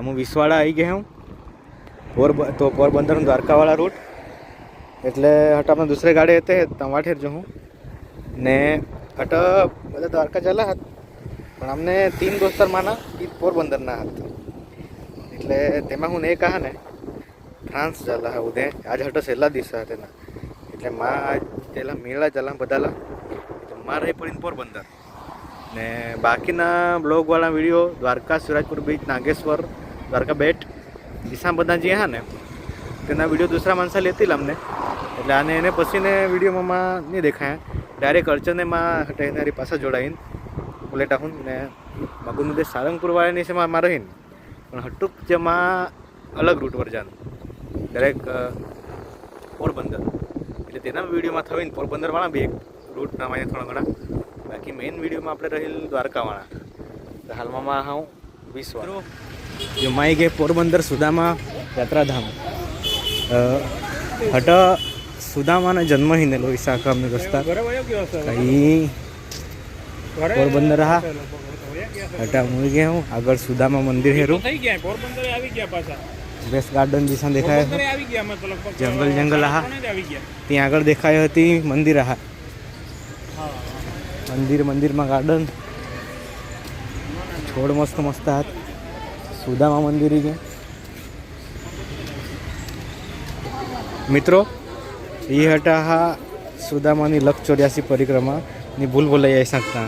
हम विसवाड़ा आई गए हूँ तो पोरबंदर द्वारका वाला रूट एटले हट अपने दूसरे गाड़ी हते तवाठेर जो हूँ ने हट बधा द्वारका चला हत पण अमने 3 दोस्तर माना ई पोरबंदर ना हत एटले तेमा हूँ ने कहा ने फ्रांस चला है उदय आज हट सेला दिवस हते ना एटले मां आज तेला मेला चला बदाला तो मां रही पड़ी पोरबंदर ने बाकीना ब्लॉग वाला वीडियो द्वारका शिवराजपुर बीच नागेश्वर द्वारका बेट दिशा बधा जे हाँ ने तेना वीडियो दूसरा माणसा लेती अमने एटले आने एने पछीने वीडियोमां नहीं देखाया डायरेक्ट अर्चने में हटे पासा जोड़ाईन प्लेटा हूँ ने मगुन दे सारंगपुर वाले से मां रहीन पण हटूक जे मां अलग रूट पर जान डायरेक्ट पोरबंदर एटले तेना वीडियो में थईन पोरबंदर वाला भी एक रूट ना माने थोड़ा घणा बाकी मेन वीडियो में आपणे रहेल द्वारका वाला तो हाल में हाँ 20 जो माई गए पोरबंदर सुदामा यात्राधाम हट सुदामा जन्म ही ने विशाखा अमने रस्ता पोरबंदर रहा हटा मुड़ गया हूँ आगर सुदामा मंदिर हेरू बेस्ट गार्डन दिशा देखाय जंगल जंगल रहा ती आगर देखाय हती मंदिर रहा मंदिर में गार्डन छोड़ मस्त मस्त हाथ सुदामा मंदिर के मित्रों ये हटा हा सुदामा लख 84 परिक्रमा ની ભૂલ ભૂલાઈ આવી શકતા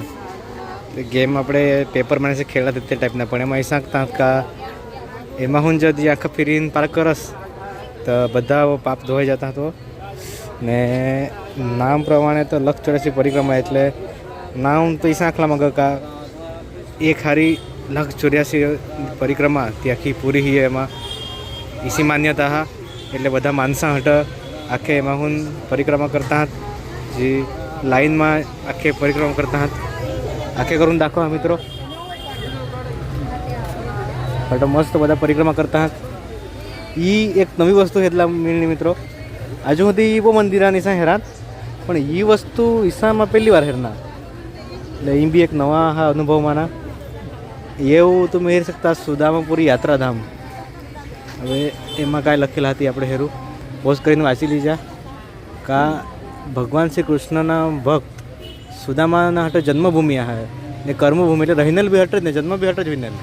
ગેમ આપણે પેપર મને ખેલા તે ટાઈપના પણ એમાં આવી શકતા કા એમાં હું જદી આખા ફીરીને પાર કરસ તો બધા પાપ ધોઈ જતા હતો ને નામ પ્રમાણે તો લખ 84 પરિક્રમા એટલે નામ તો ઈસાખલામાં કા એક હારી લખ 84 પરિક્રમા તે આખી પૂરી હી એમાં ઈસી માન્યતા હા એટલે બધા માણસા હટ આખે એમાં હું પરિક્રમા કરતા જે लाइन में आखे परिक्रमा करता हैं आखे करून दाखवा मित्रों बट मस्त बधा परिक्रमा करता हैं ई एक नवी वस्तु है मिलनी मित्रों आज सुधी वो मंदिर निशा हेरान पण ई वस्तु ईसा में पहली बार हेरना એટલે એ બી એક નવા અનુભવ માના એવું તો મેં હેરી શકતા સુદામાપુરી યાત્રાધામ હવે એમાં કાંઈ લખેલા હતી આપણે હેરું પોઝ કરીને વાંચી લીજા કા भगवान श्री कृष्णना भक्त सुदामाना हट जन्मभूमि है ने कर्मभूमि એટલે રહીનેલ બી હટ જ ને જન્મ બી હટ જ વિનેલ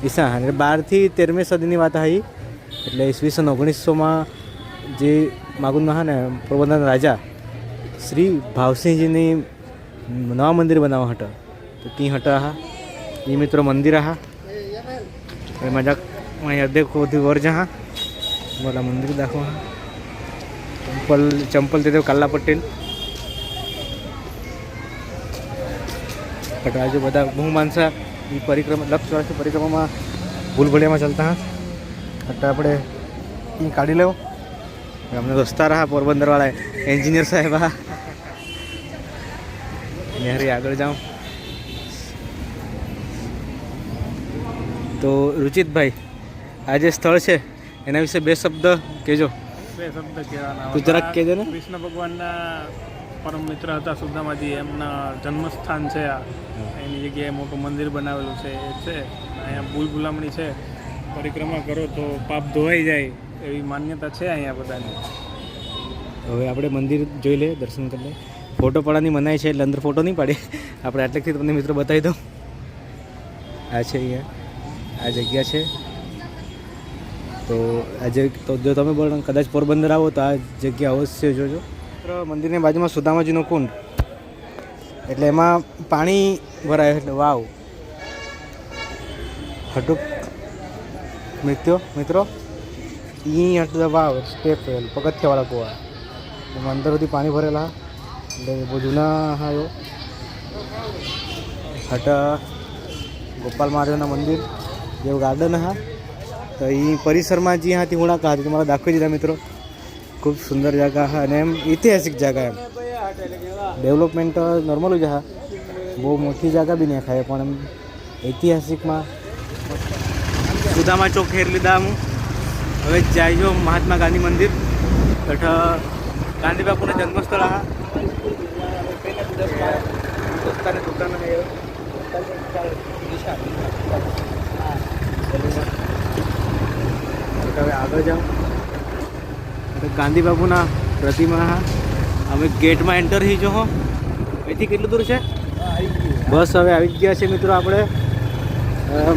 ઈસા અને 12 થી 13મી સદીની વાત આવી એટલે ઈસવીસન 1900 માં જે માગુનમાં હા ને પોરબંદરના રાજા શ્રી ભાવસિંહજીની નવા મંદિર બનાવવા હટ તો તી હટ હા એ મિત્રો મંદિર હા એ મજાક અહીંયા દેખો वर जहाँ बोला मंदिर दाखवा चंपल देते कल्ला पटेल आज बदा बहु मानसा परिक्रमा लक्ष 84 परिक्रमा में भूलभुलिया में चलता हाँ हट अपने काढ़ी लो हमने दोस्ता रहा पोरबंदर वाला एंजीनियर साहेब हाँ मेहरी आगे जाऊँ तो रुचित भाई आज स्थल है एना विषे बे शब्द कहो शब्द कहवाना गुजरात कह दे कृष्ण भगवान परम मित्र था सुदामाजी एमना जन्मस्थान है एनी जगह मोटू मंदिर बनावेलू है अँ भूल भूलामणी है परिक्रमा करो तो पाप धोवाई जाए एवी मान्यता है अँ बधानी हवे आपणे मंदिर जोई ले दर्शन कर ले फोटो पड़ानी मनाई है એટલે અંદર फोटो नहीं पाड़ी આપણે આટલેથી તમને મિત્રો બતાવી દઉં આ છે અહીંયા આ જગ્યા છે तो आज तो जो तमे पण कदाच पोरबंदर आवो तो आ जग्या अवश्य जोजो मंदिर ने बाजू में सुदामाजीनो कुंड एटले एमां पाणी भराय एटले वाव हटुक मित्रों ई हट वाव स्टेप पगथियावाळा कुवा एमां अंदर सुधी पाणी भरेला एटले बहु जूना हायो हट गोपाल महाराजना मंदिर जेवुं गार्डन हा तो ये परिसर में जी हाँ हूँ कहा तुम्हारा दाखवी दीधा मित्रों खूब सुंदर जगह है एम ऐतिहासिक जगह है डेवलपमेंट नॉर्मल ज हाँ बहुत मोटी जगह भी नहीं खाए पण ऐतिहासिक में सुदामा चौक हेर लीधा हूँ हमें जाइजो महात्मा गांधी मंदिर तठ गांधी बापूना जन्मस्थल हाँ दुकान है આગળ જાઓ ગાંધી બાપુના પ્રતિમા અમે ગેટમાં એન્ટર થઈ જો અહીંથી કેટલું દૂર છે બસ હવે આવી ગયા છે મિત્રો આપણે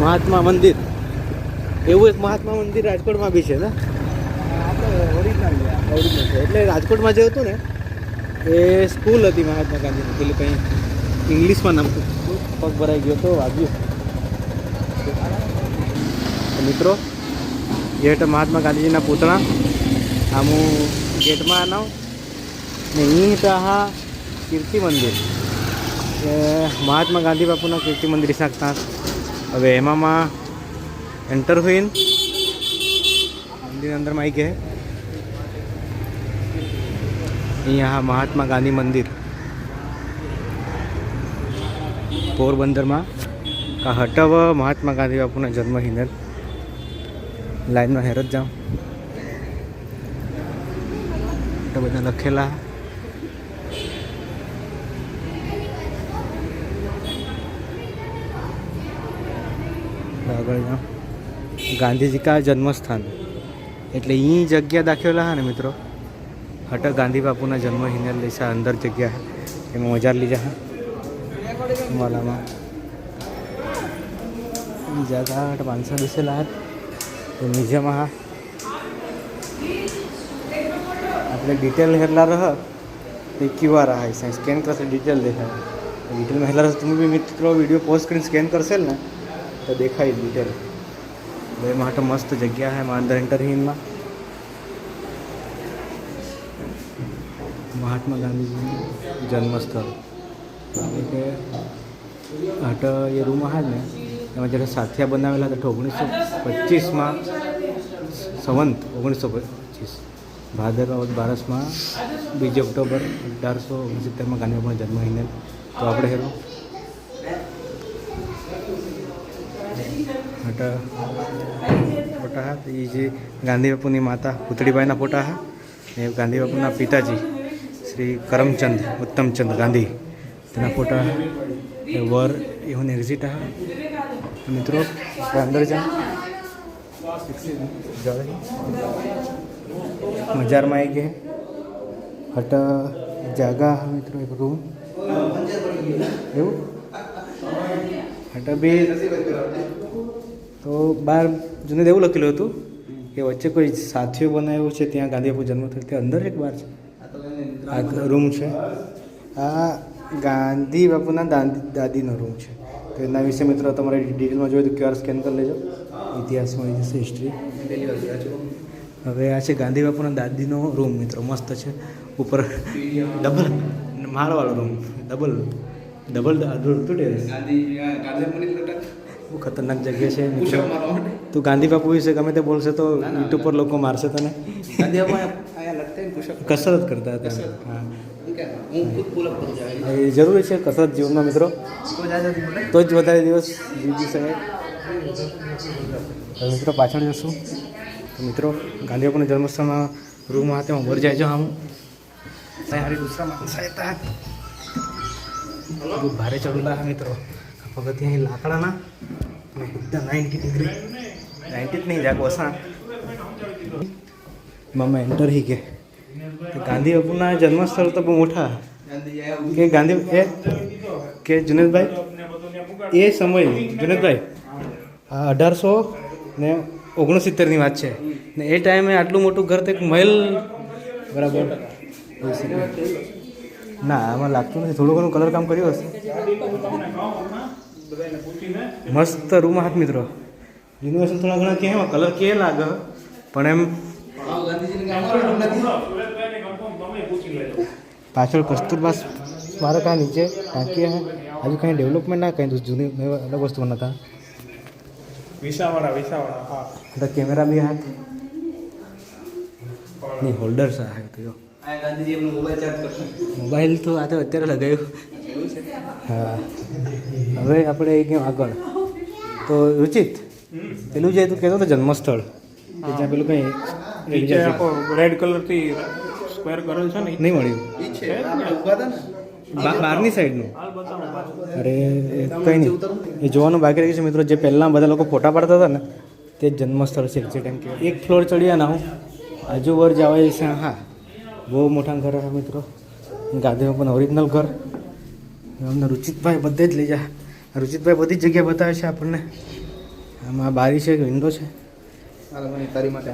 મહાત્મા મંદિર એવું એક મહાત્મા મંદિર રાજકોટમાં બી છે ને ઓરિજિનલ છે એટલે રાજકોટમાં જે હતું ને એ સ્કૂલ હતી મહાત્મા ગાંધીની પેલી કંઈ ઇંગ્લિશમાં નામ પગ ભરાઈ ગયો તો વાગ્યું મિત્રો ये है महात्मा गांधी जी पुतळा आम गेट में आना ने यहीं पे हाँ कीर्ति मंदिर महात्मा गांधी बापूना कीर्ति मंदिर सकता हवे एमा एंटर हुई मंदिर अंदर में आई गए यहाँ महात्मा गांधी मंदिर पोरबंदर में का हटव महात्मा गांधी बापूना जन्म हिंदर लाइन में हेरत जाऊँ तो बधा लखेला आगे जाऊँ गांधी जी का जन्म स्थान एटले ई जग्या दाखवेला है ने मित्रों हट गांधी बापूना जन्म हिंदर लेसा अंदर जग्या है एम मजा लीजा है वाला में जगह हट 500 दिसेला है तो म्यूजियम हाँ अपने डिटेल हेरला रह तो QR है स्कैन कर से डिटेल देखा डिटेल में हेरला रह तुम्हें भी मित्रों वीडियो पोस्ट कर स्कैन करशे ना तो देखा डिटेल भाई माटे मस्त जगह है अंदर एंटर ही इनमें महात्मा गांधी जी जन्मस्थल हट ये रूम है ने एम जैसे साथिया बनावेला तो 1925 में संवंत 1925 भादरवा 12 में 2 ऑक्टोबर 1869 में गांधी बापूना जन्म हिंदर तो आप हेरो हटा फोटा है तो ये जी गांधी बापूनी माता पुतळीबाई फोटा है ये गांधी बापूना पिताजी श्री करमचंद उत्तमचंद गांधी तेना फोटा है वर एवं एग्जिट है मित्रों अंदर जा मजार में आई गए हट जगह है मित्रों एक रूम हट भी तो बार जूने एवं लखेलू हतुं कि वच्चे कोई साथियों बनाव्युं छे त्यां गांधी बापू जन्म थयो ते अंदर एक बार आ रूम है आ गांधी बापूना दादीनो रूम है तो एना विषे मित्रों तमारे डिटेल में जो तो QR स्केन कर लेजो इतिहास में जैसे हिस्ट्री हवे आ गांधी बापूना दादीनो रूम मित्रों मस्त है ऊपर डबल माळवाळो रूम डबल डबल वो खतरनाक जगह है मित्रों तो गांधी बापू विषे गमे ते बोलशे तो यूट्यूब पर लोग मारशे तने कसरत करता था हाँ जरूरी है कसरत जीवन में मित्रों तो ज वधारे दिवस जीवी शकाय मित्रों पाछळ जशुं तो मित्रों गांधी बापूना जन्मस्थळ में रूम आते वर जाए जो हम हारी दूसरा माणस येतात भारे चढूला मित्रों पगथिया लाकड़ा ना एकदम 90 डिग्री 90 नहीं जागो असा मम्मा एंटर ही के गांधी बापूना जन्मस्थल तो बहुत मोटा के गांधी के जुनेद भाई ये समय जुनेद भाई 1869 बात है ने ए टाइम आटलू मोटू घर तो एक महल बराबर ना आम लगत नहीं थोड़ा घणुं कलर काम कर्युं हशे मस्त रूम हाथ मित्रों रिनोवेशन थोड़ा घणा के कलर के लागे पण एम पाछळ कस्तूरबा स्मारक है नीचे टाँकी है अभी कहीं डेवलपमेंट ना कहीं जूनी अलग वस्तु बना था विसावाड़ा हाँ तो कैमरा भी हाथ नहीं होल्डर सा है तो मोबाइल तो आते अत्यारे लगाव्યું हाँ हवे આપણે કેમ આગળ તો રુચિત પેલું જે તું કહેતો તો જન્મસ્થળ જ્યાં પેલું કંઈ रेड कलर थी स्क्वेर करेल छे ने નહીં મળ્યું બહારની સાઈડનું અરે કંઈ નહીં એ જોવાનું બાકી રહી છે મિત્રો જે પહેલાં બધા લોકો ફોટા પાડતા હતા ને તે જ જન્મસ્થળ છે એક્ઝેક્ટ એમ કે એક ફ્લોર ચડ્યા ના હું આજુ वर જવાય છે હા બહુ મોટા ઘર છે મિત્રો ગાંધીમાં પણ ઓરિજિનલ ઘર અમને રુચિતભાઈ બધે જ લઈ જા રુચિતભાઈ બધી જ જગ્યા બતાવે છે આપણને આમાં બારી છે વિન્ડો છે તારી માટે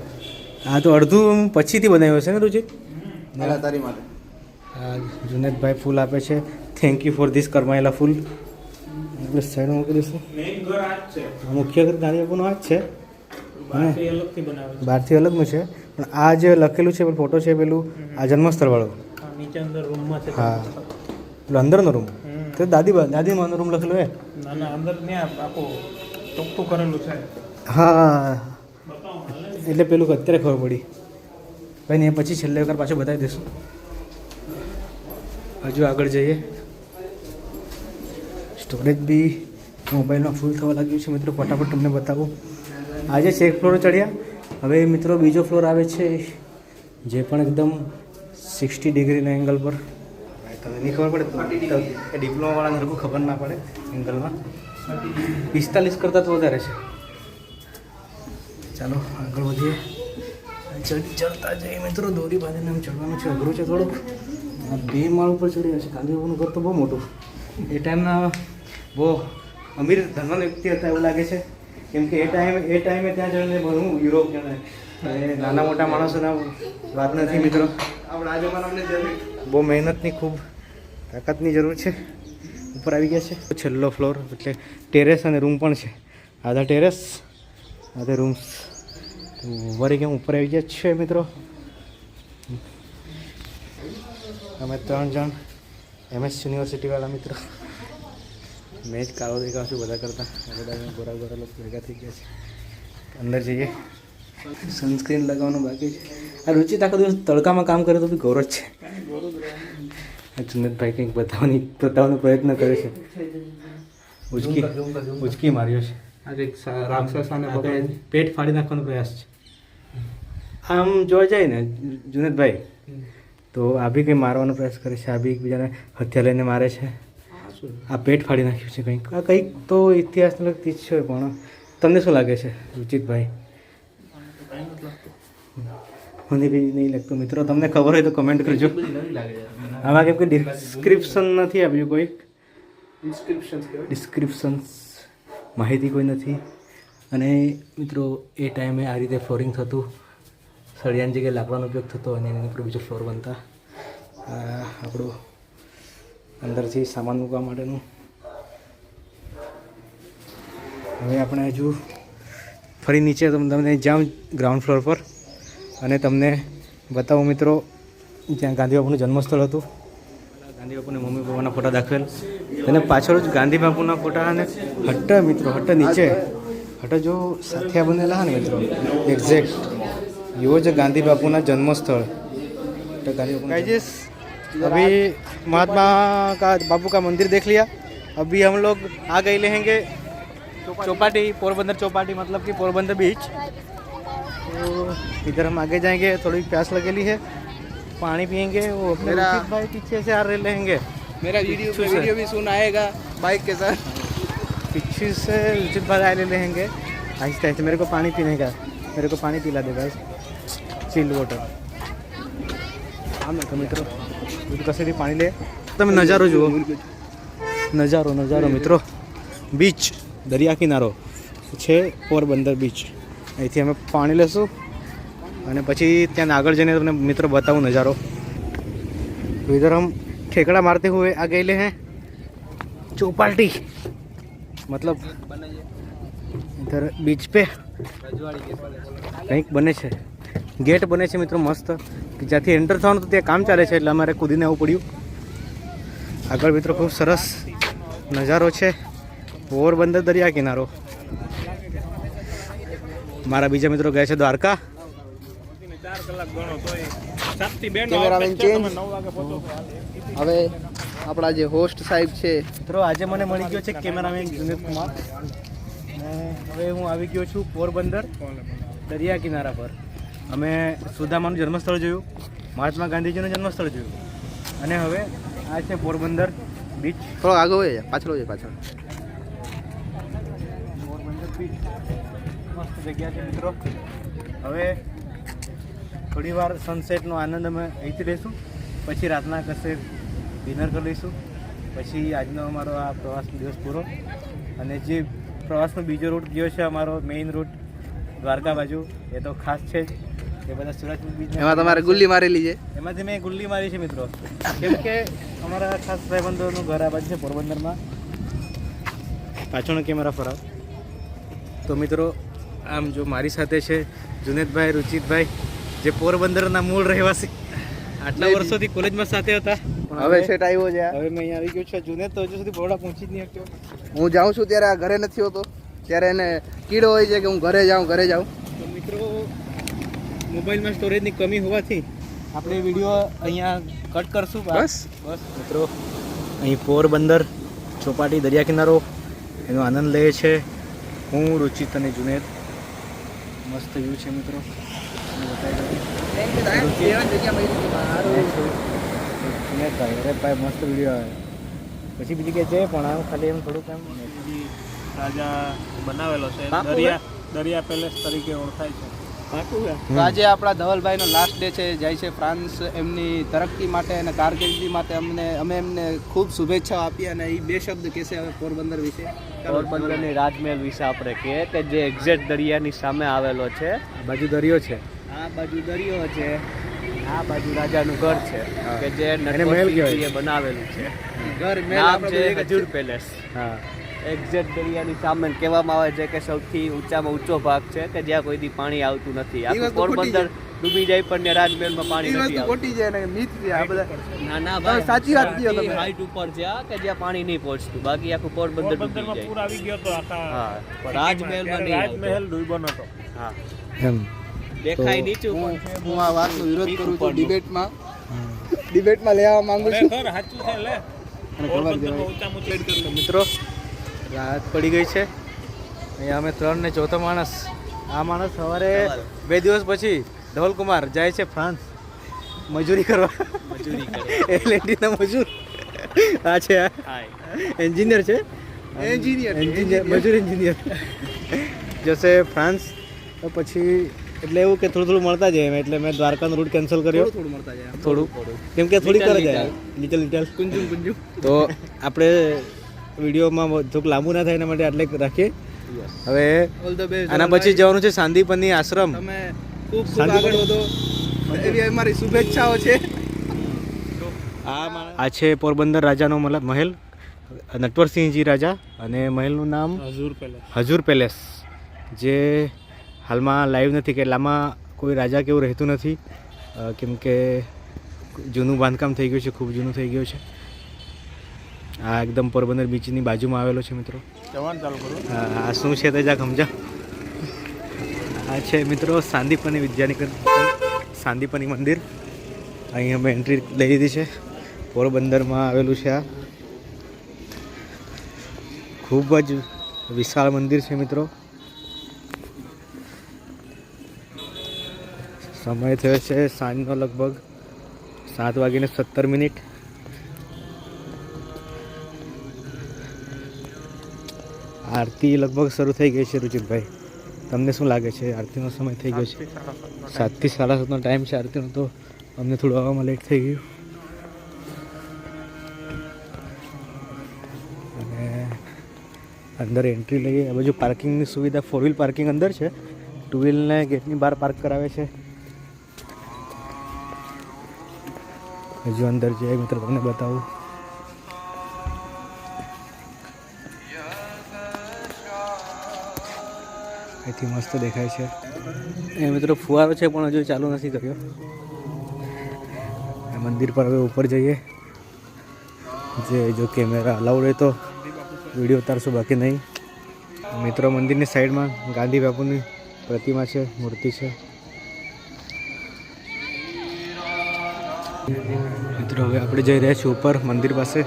હા તો અડધું પછીથી બનાવ્યું છે ને રુચિત તારી માટે હા જુનેદભાઈ ફૂલ આપે છે થેન્ક યુ ફોર ધીસ કરમાયેલા ફૂલ આપણે સાઈડ મૂકી દઈશું મેઇન ઘર આ જ છે, મુખ્ય ઘર ગાંધી બાપુનું આ જ છે બહારથી અલગથી બનાવે છે. બહારથી અલગનું છે પણ આ જે લખેલું છે પેલું ફોટો છે પેલું આ જન્મસ્થળવાળું આ નીચે અંદર રૂમમાં છે. હા પેલો અંદરનો રૂમ તો દાદીમાનો રૂમ લખેલો હે ના ના અંદર ત્યાં આખું ચોખ્ખું કરેલું છે. હા એટલે પેલું અત્યારે ખબર પડી ભાઈ ને એ પછી છેલ્લે વખત પાછું બતાવી દઈશું હજુ આગળ જઈએ સ્ટોરેજ બી મોબાઈલમાં ફૂલ થવા લાગ્યું છે મિત્રો ફટાફટ તમને બતાવું આજે છે એક ફ્લોર ચડ્યા હવે મિત્રો બીજો ફ્લોર આવે છે જે પણ એકદમ 60 ડિગ્રીના એંગલ પર તમને નહીં ખબર પડે એ ડિપ્લોમાવાળાને લોકો ખબર ના પડે એંગલમાં 45 કરતાં તો વધારે છે ચાલો આગળ વધીએ ચડતા જઈએ મિત્રો દોરી બાંધીને આમ ચડવાનું છે અઘરું છે થોડુંક આ 2 માળ ઉપર ચડી છે ગાંધી બાપુનું ઘર તો બહુ મોટું એ ટાઈમના બહુ અમીર ધનવાન વ્યક્તિ હતા એવું લાગે છે કેમ કે એ ટાઈમે ત્યાં જઈને હું યુરોપ જણાય નાના મોટા માણસોના વાત નથી મિત્રો આપણે આ જમાનામાં બહુ મહેનતની ખૂબ તાકાતની જરૂર છે ઉપર આવી ગયા છે છેલ્લો ફ્લોર એટલે ટેરેસ અને રૂમ પણ છે આધા ટેરેસ આધા રૂમ્સ વળી કેમ ઉપર આવી ગયા છે મિત્રો અમે 3 જણ MS યુનિવર્સિટીવાળા મિત્રો મેં જ કાળો દેખાવ છું બધા કરતાં બધા ગોરા ગોરા લોકો ભેગા થઈ ગયા છે અંદર જઈએ સનસ્ક્રીન લગાવવાનું બાકી છે આ રુચિત આખો દિવસ તડકામાં કામ કરે તો બી ગૌરવ છે જુનેદભાઈ કંઈક બતાવવાનો પ્રયત્ન કરે છે ઉચકી માર્યો છે રાક્ષસાને પેટ ફાડી નાખવાનો પ્રયાસ છે આમ જોવા જાય ને જુનેદભાઈ તો આ બી કંઈ મારવાનો પ્રયાસ કરે છે આ બી એકબીજાને હથિયાર લઈને મારે છે આ પેટ ફાડી નાખ્યું છે કંઈક આ કંઈક તો ઇતિહાસને લગતી જ છે પણ તમને શું લાગે છે રુચિતભાઈ મને બી નહીં લાગતું મિત્રો તમને ખબર હોય તો કમેન્ટ કરજો આમાં કેમ કે ડિસ્ક્રિપ્શન નથી આપ્યું કોઈક ડિસ્ક્રિપ્શન્સ માહિતી કોઈ નથી અને મિત્રો એ ટાઈમે આ રીતે ફ્લોરિંગ થતું સળિયાની જગ્યાએ લાકડાનો ઉપયોગ થતો અને એની ઉપર બીજો ફ્લોર બનતા આપણું અંદરથી સામાન મૂકવા માટેનું હવે આપણે હજુ ફરી નીચે તમને જાઉં ગ્રાઉન્ડ ફ્લોર પર અને તમને બતાવું મિત્રો જ્યાં ગાંધી બાપુનું જન્મસ્થળ હતું ગાંધી બાપુને મમ્મી પપ્પાના ફોટા દાખવેલ તેને પાછળ જ ગાંધી બાપુના ફોટા અને હટ્ટ મિત્રો હટ્ટ નીચે હટ્ટ જો સાથિયા બનેલા હા ને મિત્રો એક્ઝેક્ટ એવો જ ગાंधी बापू जन्मस्थल तो गाइस अभी महात्मा का बापू का मंदिर देख लिया। अभी हम लोग आ गए रहेंगे चौपाटी पोरबंदर चौपाटी मतलब कि पोरबंदर बीच। तो इधर हम आगे जाएंगे, थोड़ी प्यास लगेली है, पानी पियेंगे। वो अपने भाई पीछे से आ रहे रहेंगे। मेरा वीडियो भी सुन आएगा बाइक के साथ। पीछे से उचित भाई आए रहेंगे आहिस्ते आहिस्ते। मेरे को पानी पीने का, मेरे को पानी पिला दे भाई, चिल्ड वाटर। हाँ मैं मित्रों कसे भी पानी ले તમે નજારો જુઓ, નજારો નજારો મિત્રો, બીચ દરિયા કિનારો છે પોરબંદર બીચ। અહીંથી અમે પાણી લેશું અને પછી ત્યાં આગળ જઈને તમને મિત્રો बताऊँ नज़ारो। तो इधर हम ठेकड़ा मारते हुए आ गए हैं चौपाटी, मतलब इधर बीच पे કંઈક બને છે, ગેટ બને છે મિત્રો મસ્ત, કે જ્યાંથી એન્ટર થવાનું તો ત્યાં કામ ચાલે છે એટલે અમારે કૂદીને આવવું પડ્યું। આગળ મિત્રો ખૂબ સરસ નજારો છે, પોરબંદર દરિયા કિનારો। મારા બીજા મિત્રો ગયા છે દ્વારકા। 4 કલાક ગણો તોય 7 થી 2 નો કેમેરામેન ચેન્જ। 9 વાગે પહોંચો। હવે આપણા જે હોસ્ટ સાહેબ છે મિત્રો આજે મને મળી ગયો છે કેમેરામેન જુનેદ કુમાર, અને હવે હું આવી ગયો છું પોરબંદર દરિયા કિનારા પર। અમે સુદામાનું જન્મસ્થળ જોયું, મહાત્મા ગાંધીજીનું જન્મસ્થળ જોયું, અને હવે આ છે પોરબંદર બીચ। થોડો આગળ હોય પાછળ હોય પાછળ। પોરબંદર બીચ મસ્ત જગ્યા છે મિત્રો. હવે થોડી વાર સનસેટનો આનંદ અમે અહીંથી લઈશું, પછી રાતના કશે ડિનર કરી લઈશું, પછી આજનો અમારો આ પ્રવાસનો દિવસ પૂરો. અને જે પ્રવાસનો બીજો રૂટ ગયો છે અમારો મેઇન રૂટ દ્વારકા બાજુ, એ તો ખાસ છે જ. એ બધા સુરતની બીચ એમાં તમારે ગુલ્લી મારેલી છે. એમાંથી મેં ગુલ્લી મારી છે મિત્રો, કેમ કે અમારા ખાસ ભાઈબંધોનું ઘર આ બાજુ છે પોરબંદરમાં. પાછળનો કેમેરા ફરાવ તો મિત્રો, આમ જો મારી સાથે છે જુનેદભાઈ, રુચિતભાઈ, જે પોરબંદરના મૂળ રહેવાસી, આટલા વર્ષોથી કોલેજમાં સાથે હતા. પણ હવે સેટ આવ્યો છે આ. હવે મેં અહીંયા આવી ગયો છું. જુનેદ તો હજુ સુધી બરોડા પહોંચી જ નહીં શક્યો. હું જાઉં છું ત્યારે આ ઘરે નથી હોતો, ત્યારે એને કીડો હોય છે કે હું ઘરે જાઉં. તો મિત્રો, મોબાઈલમાં સ્ટોરેજની કમી હોવાથી આપણે વિડીયો અહીંયા કટ કરશું. બસ મિત્રો, અહીં પોરબંદર ચોપાટી દરિયા કિનારો એનો આનંદ લે છે હું, રુચિત અને જુનેદ. મસ્ત વ્યૂ છે મિત્રો, જુનેદભાઈ અરે ભાઈ મસ્ત વિડીયો આવે. પછી બીજી કે છે પણ આમ ખાલી એમ થોડુંક એમ રાજા બનાવેલો છે, દરિયા પેલેસ તરીકે ઓળખાય છે. તો આજે આપણા ધવલભાઈનો લાસ્ટ ડે છે, જાય છે ફ્રાન્સ એમની તરક્કી માટે અને કારકિર્દી માટે. અમે એમને ખૂબ શુભેચ્છાઓ આપી અને એ બે શબ્દ કહેશે હવે પોરબંદર વિશે. પોરબંદરની રાજમહેલ વિશે આપણે કહીએ કે જે એક્ઝેક્ટ દરિયાની સામે આવેલો છે. આ બાજુ દરિયો છે, આ બાજુ દરિયો છે, આ બાજુ રાજાનું ઘર છે કે જે એને મહેલ કહેવાય. નટવરસિંહજીએ બનાવેલું છે. ઘર મેલ નામ આપણે છે એક જ હજુર પેલેસ. હા. એક્ઝેક્ટ દરિયાની સામે કહેવામાં આવે છે કે સૌથી ઊંચામાં ઊંચો ભાગ છે કે જ્યાં કોઈ દી પાણી આવતું નથી. આખું વસ્તુ ખોટી પોરબંદર ડૂબી જાય પણ ત્યાં રાજમહેલમાં પાણી એ નથી વસ્તુ આવતું. ખોટી છે અને મિથ છે આ બધા. ના ના તમે ભાઈ, સાચી વાત કહો તમે. હાઈટ ઉપર છે આ કે જ્યાં પાણી નહીં પહોંચતું, બાકી આખું પોરબંદર ડૂબી પોરબંદરમાં જાય. પૂર આવી ગયો તો આખા હા, પણ રાજમહેલમાં નહીં આવતો. રાજમહેલ ડૂબ્યો નતો. હા, એમ દેખાય નીચું હું પણ હું આ વાતનો વિરોધ કરું છું. ઉપરનું. ડિબેટમાં લેવા માંગુ છું. ખરેખર સાચું છે. લે અને ખબર પોરબંદરમાં છે ઊંચામાં ઊંચું કરી તો મિત્રો, રાત પડી ગઈ છે. અહીંયા અમે 3 ને 4થો માણસ. આ માણસ સવારે 2 દિવસ પછી ધવલકુમાર જાય છે ફ્રાન્સ મજૂરી કરવા. મજૂરી કરે. એલએનટીના મજૂર. આ છે આ એન્જિનિયર છે, એન્જિનિયર મજૂર એન્જિનિયર જશે ફ્રાન્સ. તો પછી એટલે એવું કે થોડું થોડું મળતા જાય એમ, એટલે મેં દ્વારકાનો રૂટ કેન્સલ કર્યો. થોડું મળતા જાય. થોડું કેમ કે થોડી કરે જાય લિટલ કુંજુમ તો આપણે વિડીયોમાં થોડુંક લાંબુ ના થાય એના માટે આટલે રાખીએ. હવે ઓલ ધ બેસ્ટ. આના પછી જવાનું છે સાંદીપની આશ્રમ. તમે ખૂબ આગળ વધો એવી અમારી શુભેચ્છાઓ છે. આ છે પોરબંદર રાજાનો મહેલ, નટવરસિંહજી રાજા, અને મહેલનું નામ હજુર પેલેસ. હજુર પેલેસ, જે હાલમાં લાઈવ નથી કે લામાં કોઈ રાજા કેવું રહેતું નથી, કેમ કે જૂનું બાંધકામ થઈ ગયું છે, ખૂબ જૂનું થઈ ગયું છે. આ એકદમ પોરબંદર બીચની બાજુમાં આવેલો છે મિત્રો. જવાનું ચાલુ કરું. આ શું છે તે જા સમજા. આ છે મિત્રો સાંદીપની સાંદીપની મંદિર. અહીં અમે એન્ટ્રી લઈ લીધી છે. પોરબંદરમાં આવેલું છે. આ ખૂબ જ વિશાળ મંદિર છે મિત્રો. સમય થયો છે સાંજનો લગભગ 7:17. આરતી લગભગ શરૂ થઈ ગઈ છે. રુચિતભાઈ, તમને શું લાગે છે? આરતીનો સમય થઈ ગયો છે. 7 થી 7:30નો ટાઈમ છે આરતીનો, તો અમને થોડું આવવામાં લેટ થઈ ગયું. અને અંદર એન્ટ્રી લઈએ. આ બાજુ પાર્કિંગની સુવિધા, 4 વ્હીલ પાર્કિંગ અંદર છે, 2 વ્હીલને ગેટની બહાર પાર્ક કરાવે છે. હજુ અંદર જઈએ મિત્રો, તમને બતાવું. અહીંથી મસ્ત દેખાય છે. એ મિત્રો ફુવારો છે પણ હજુ ચાલુ નથી કર્યો. મંદિર પર હવે ઉપર જઈએ. જે જો કેમેરા અલાઉડ હોય તો વિડીયો ઉતારશું, બાકી નહીં. મિત્રો મંદિરની સાઈડમાં ગાંધી બાપુની પ્રતિમા છે, મૂર્તિ છે. મિત્રો હવે આપણે જઈ રહ્યા છીએ ઉપર મંદિર પાસે.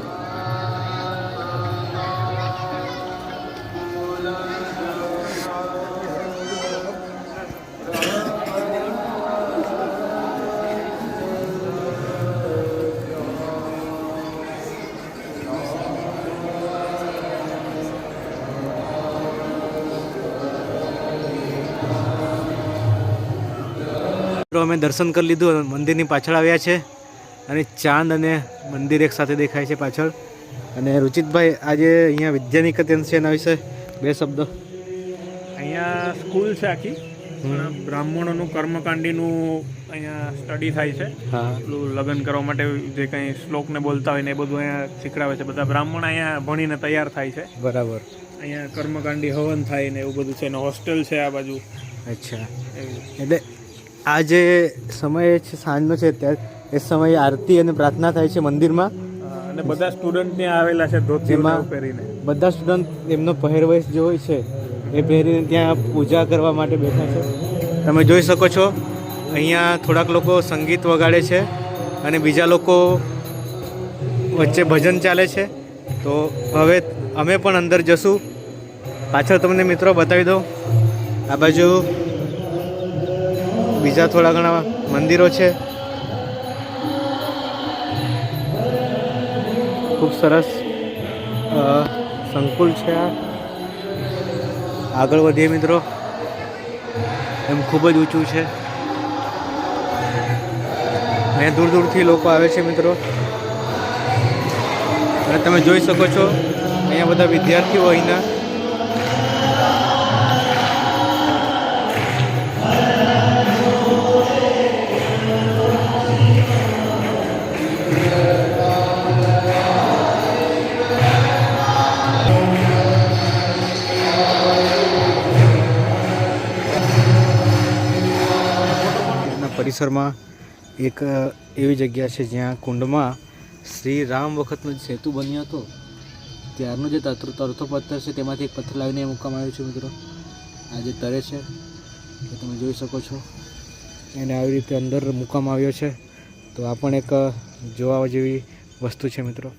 તો અમે દર્શન કરી લીધું અને મંદિરની પાછળ આવ્યા છે અને ચાંદ અને મંદિર એક સાથે દેખાય છે પાછળ. અને રુચિતભાઈ આજે અહીંયા વિદ્યાનિકેતન છે એના વિશે 2 શબ્દ. અહીંયા સ્કૂલ છે આખી, બ્રાહ્મણોનું કર્મકાંડીનું અહીંયા સ્ટડી થાય છે. હા પેલું લગ્ન કરવા માટે જે કંઈ શ્લોકને બોલતા હોય ને એ બધું અહીંયા શીખડાવે છે. બધા બ્રાહ્મણ અહીંયા ભણીને તૈયાર થાય છે. બરાબર. અહીંયા કર્મકાંડી હવન થાય ને એવું બધું છે. અને હોસ્ટેલ છે આ બાજુ. અચ્છા, એવું એટલે આ જે સમય છે સાંજનો છે ત્યારે એ સમયે આરતી અને પ્રાર્થના થાય છે મંદિરમાં. અને બધા સ્ટુડન્ટ ત્યાં આવેલા છે ધોતી જેમાં પહેરીને. બધા સ્ટુડન્ટ એમનો પહેરવેશ જે હોય છે એ પહેરીને ત્યાં પૂજા કરવા માટે બેઠા છે. તમે જોઈ શકો છો અહીંયા થોડાક લોકો સંગીત વગાડે છે અને બીજા લોકો વચ્ચે ભજન ચાલે છે. તો હવે અમે પણ અંદર જશું. પાછળ તમને મિત્રો બતાવી દઉં, આ બાજુ બીજા થોડા ઘણા મંદિરો છે. ખૂબ સરસ સંકુલ છે આ. આગળ વધીએ મિત્રો. એમ ખૂબ જ ઊંચું છે. અહીંયા દૂર દૂરથી લોકો આવે છે મિત્રો. અને તમે જોઈ શકો છો અહીંયા બધા વિદ્યાર્થીઓ અહીંના પરિસરમાં એક એવી જગ્યા છે જ્યાં કુંડમાં શ્રી રામ વખતનો જે સેતુ બન્યો હતો ત્યારનો જે તરતો પથ્થર છે તેમાંથી એક પથ્થર લાવીને મૂકવામાં આવ્યો છે મિત્રો. આ જે તરે છે એ તમે જોઈ શકો છો. એને આવી રીતે અંદર મૂકવામાં આવ્યો છે. તો આ પણ એક જોવા જેવી વસ્તુ છે મિત્રો.